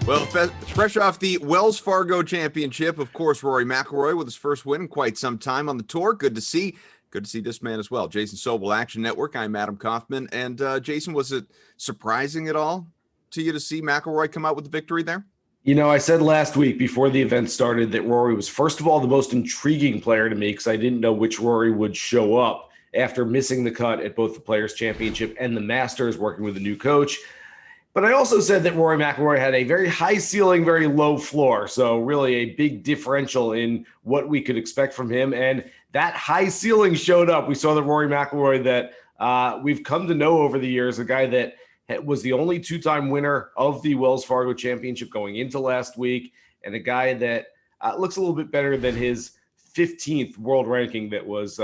Well, fresh off the Wells Fargo Championship, of course, Rory McIlroy with his first win in quite some time on the tour. Good to see this man as well. Jason Sobel, Action Network. I'm Adam Kaufman. And Jason, was it surprising at all to you to see McIlroy come out with the victory there? You know, I said last week before the event started that Rory was, first of all, the most intriguing player to me because I didn't know which Rory would show up after missing the cut at both the Players' Championship and the Masters, working with a new coach. But I also said that Rory McIlroy had a very high ceiling, very low floor. So really a big differential in what we could expect from him. And that high ceiling showed up. We saw the Rory McIlroy that we've come to know over the years, a guy that was the only two-time winner of the Wells Fargo Championship going into last week, and a guy that looks a little bit better than his 15th world ranking that was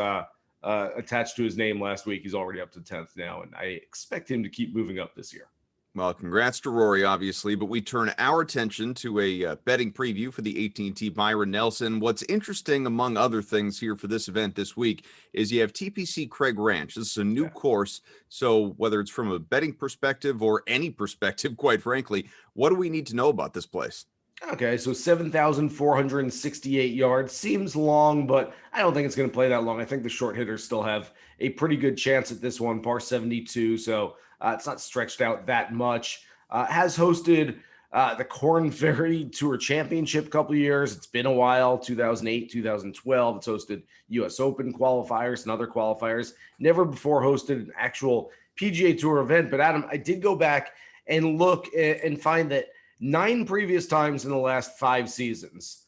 attached to his name last week. He's already up to 10th now, and I expect him to keep moving up this year. Well, congrats to Rory, obviously, but we turn our attention to a betting preview for the AT&T Byron Nelson. What's interesting, among other things here for this event this week, is you have TPC Craig Ranch. This is a new course, so whether it's from a betting perspective or any perspective, quite frankly, what do we need to know about this place? Okay, so 7,468 yards seems long, but I don't think it's going to play that long. I think the short hitters still have a pretty good chance at this one, par 72, so it's not stretched out that much. Has hosted the Korn Ferry Tour Championship a couple of years. It's been a while, 2008, 2012. It's hosted U.S. Open qualifiers and other qualifiers. Never before hosted an actual PGA Tour event. But, Adam, I did go back and look and find that 9 previous times in the last 5 seasons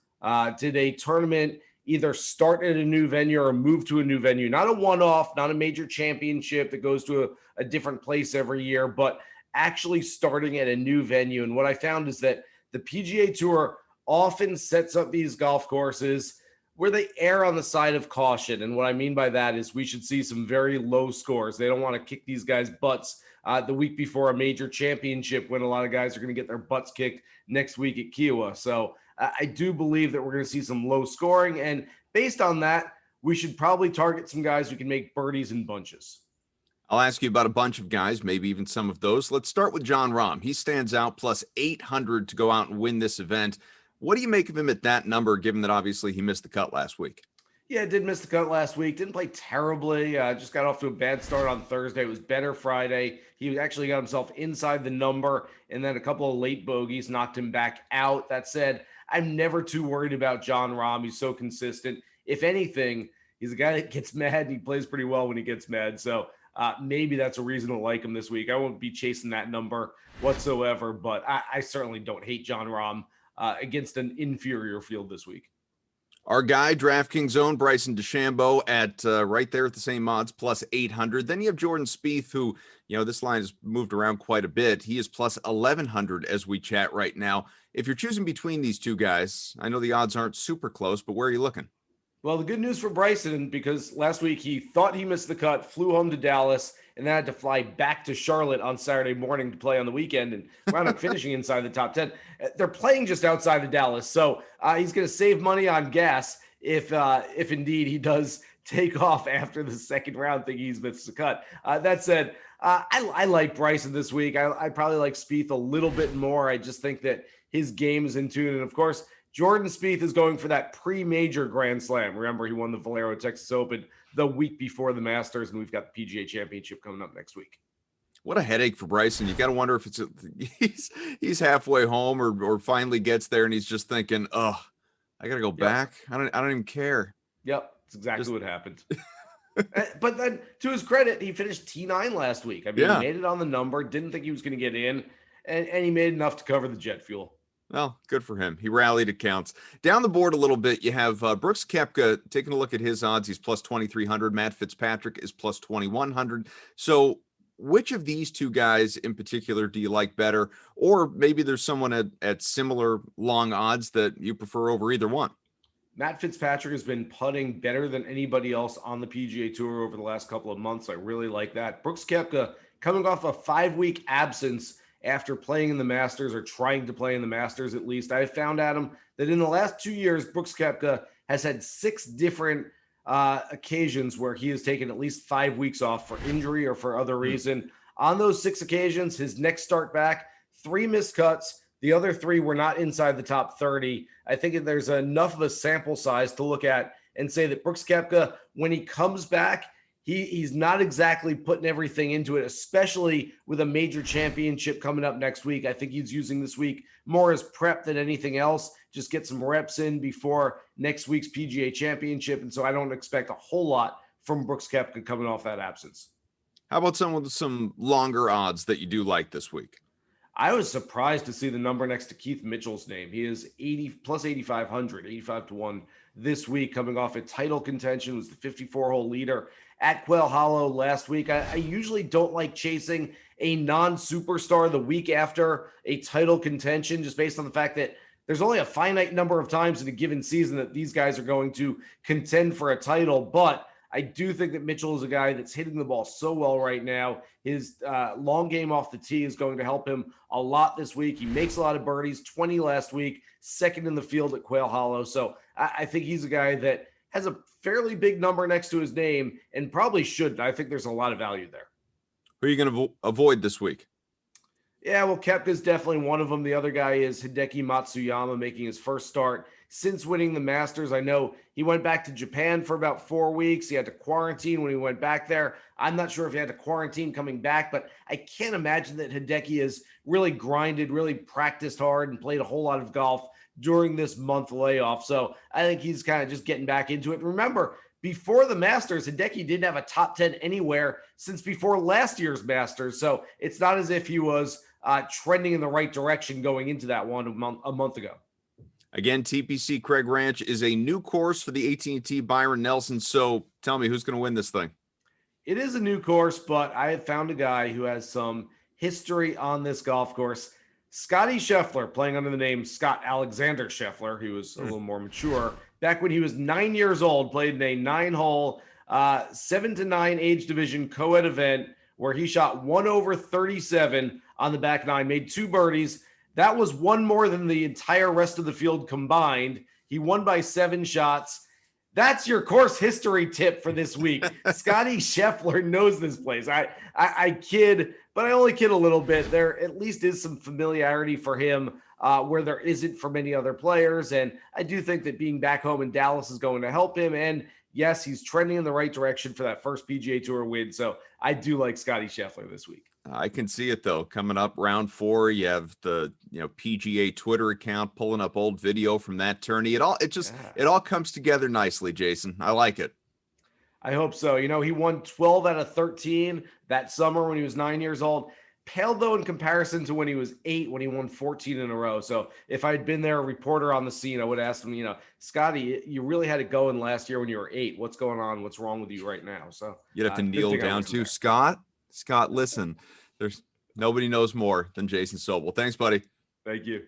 did a tournament either start at a new venue or move to a new venue. Not a one-off, not a major championship that goes to a different place every year, but actually starting at a new venue. And what I found is that the PGA Tour often sets up these golf courses where they err on the side of caution. And what I mean by that is we should see some very low scores. They don't want to kick these guys' butts the week before a major championship when a lot of guys are going to get their butts kicked next week at Kiowa. So I do believe that we're going to see some low scoring. And based on that, we should probably target some guys who can make birdies in bunches. I'll ask you about a bunch of guys, maybe even some of those. Let's start with Jon Rahm. He stands out plus 800 to go out and win this event. What do you make of him at that number, given that obviously he missed the cut last week? Yeah, did miss the cut last week. Didn't play terribly. Just got off to a bad start on Thursday. It was better Friday. He actually got himself inside the number, and then a couple of late bogeys knocked him back out. That said, I'm never too worried about Jon Rahm. He's so consistent. If anything, he's a guy that gets mad, and he plays pretty well when he gets mad. So maybe that's a reason to like him this week. I won't be chasing that number whatsoever, but I certainly don't hate Jon Rahm against an inferior field this week. Our guy, DraftKings own Bryson DeChambeau at right there at the same odds, plus 800. Then you have Jordan Spieth, who, you know, this line has moved around quite a bit. He is plus 1,100 as we chat right now. If you're choosing between these two guys, I know the odds aren't super close, but where are you looking? Well, the good news for Bryson, because last week he thought he missed the cut, flew home to Dallas, and then had to fly back to Charlotte on Saturday morning to play on the weekend and wound up finishing inside the top 10. They're playing just outside of Dallas, so he's going to save money on gas if indeed he does take off after the second round thinking he's missed the cut. That said, I like Bryson this week. I probably like Spieth a little bit more. I just think that his game is in tune. And, of course, Jordan Spieth is going for that pre-major Grand Slam. Remember, he won the Valero Texas Open the week before the Masters, and we've got the PGA Championship coming up next week. What a headache for Bryson. You got to wonder if he's halfway home or finally gets there and he's just thinking, oh, I got to go back. I don't even care. Yep, that's exactly what happened. But then, to his credit, he finished T9 last week. I mean, he made it on the number, didn't think he was going to get in, and he made enough to cover the jet fuel. Well, good for him. He rallied, it counts. Down the board a little bit, you have Brooks Koepka taking a look at his odds. He's plus 2,300. Matt Fitzpatrick is plus 2,100. So which of these two guys in particular do you like better? Or maybe there's someone at similar long odds that you prefer over either one. Matt Fitzpatrick has been putting better than anybody else on the PGA Tour over the last couple of months. I really like that. Brooks Koepka coming off a 5-week absence after playing in the Masters, or trying to play in the Masters at least. I found, Adam, that in the last 2 years, Brooks Koepka has had 6 different occasions where he has taken at least 5 weeks off for injury or for other reason. On those 6 occasions, his next start back, 3 missed cuts, The other three were not inside the top 30. I think there's enough of a sample size to look at and say that Brooks Koepka, when he comes back, he's not exactly putting everything into it, especially with a major championship coming up next week. I think he's using this week more as prep than anything else. Just get some reps in before next week's PGA championship. And so I don't expect a whole lot from Brooks Koepka coming off that absence. How about someone with some longer odds that you do like this week? I was surprised to see the number next to Keith Mitchell's name. He is 80 plus 8,500, 85 to 1 this week, coming off a title contention, was the 54-hole leader at Quail Hollow last week. I usually don't like chasing a non-superstar the week after a title contention, just based on the fact that there's only a finite number of times in a given season that these guys are going to contend for a title. But I do think that Mitchell is a guy that's hitting the ball so well right now. His long game off the tee is going to help him a lot this week. He makes a lot of birdies, 20 last week, second in the field at Quail Hollow. So I think he's a guy that has a fairly big number next to his name and probably should. I think there's a lot of value there. Who are you going to avoid this week? Yeah, well, Koepka is definitely one of them. The other guy is Hideki Matsuyama, making his first start since winning the Masters. I know he went back to Japan for about 4 weeks. He had to quarantine when he went back there. I'm not sure if he had to quarantine coming back, but I can't imagine that Hideki has really grinded, really practiced hard, and played a whole lot of golf during this month layoff. So I think he's kind of just getting back into it. Remember, before the Masters, Hideki didn't have a top 10 anywhere since before last year's Masters. So it's not as if he was trending in the right direction going into that one a month ago. Again, TPC Craig Ranch is a new course for the AT&T Byron Nelson. So tell me, who's going to win this thing? It is a new course, but I have found a guy who has some history on this golf course. Scotty Scheffler, playing under the name Scott Alexander Scheffler, who was a little more mature. Back when he was 9 years old, played in a 9-hole, 7-9 age division co-ed event where he shot 1 over 37 on the back nine, made 2 birdies. That was one more than the entire rest of the field combined. He won by 7 shots. That's your course history tip for this week. Scotty Scheffler knows this place. I kid, but I only kid a little bit. There at least is some familiarity for him where there isn't for many other players. And I do think that being back home in Dallas is going to help him. And yes, he's trending in the right direction for that first PGA Tour win. So I do like Scotty Scheffler this week. I can see it though. Coming up round 4, you have the PGA Twitter account pulling up old video from that tourney. It all comes together nicely, Jason. I like it. I hope so. He won 12 out of 13 that summer when he was 9 years old. Paled though in comparison to when he was 8, when he won 14 in a row. So if I'd been there, a reporter on the scene, I would ask him, Scotty, you really had it going last year when you were 8. What's going on? What's wrong with you right now? So you'd have to kneel down too. Scott, listen, there's nobody knows more than Jason Sobel. Thanks, buddy. Thank you.